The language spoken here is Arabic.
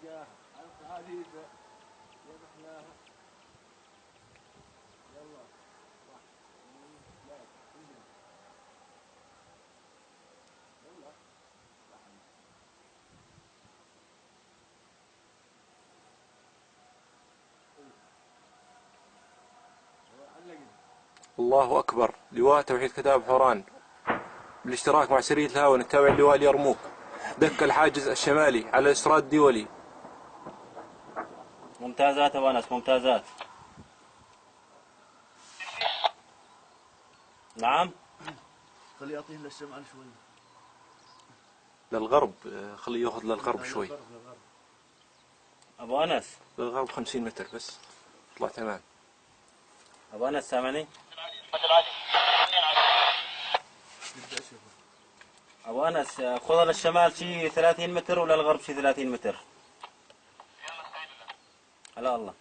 الجاهة الخليفة يا محلاها. يلا واحد اثنين ثلاثة انزل. يلا الله أكبر. لواء توحيد كتاب حوران بالاشتراك مع سرية الهاون التابع لواء اليرموك دك الحاجز الشمالي على الإسراد الدولي. ممتازات أبو أنس ممتازات. نعم. خليه يعطيه للشمال شوي. للغرب خليه ياخذ للغرب شوي. أبو أنس للغرب 50 متر بس اطلع تمام. أبو أنس سامعني؟ أبو أنس خذ للشمال شي 30 متر وللغرب شي 30 متر. هلا الله.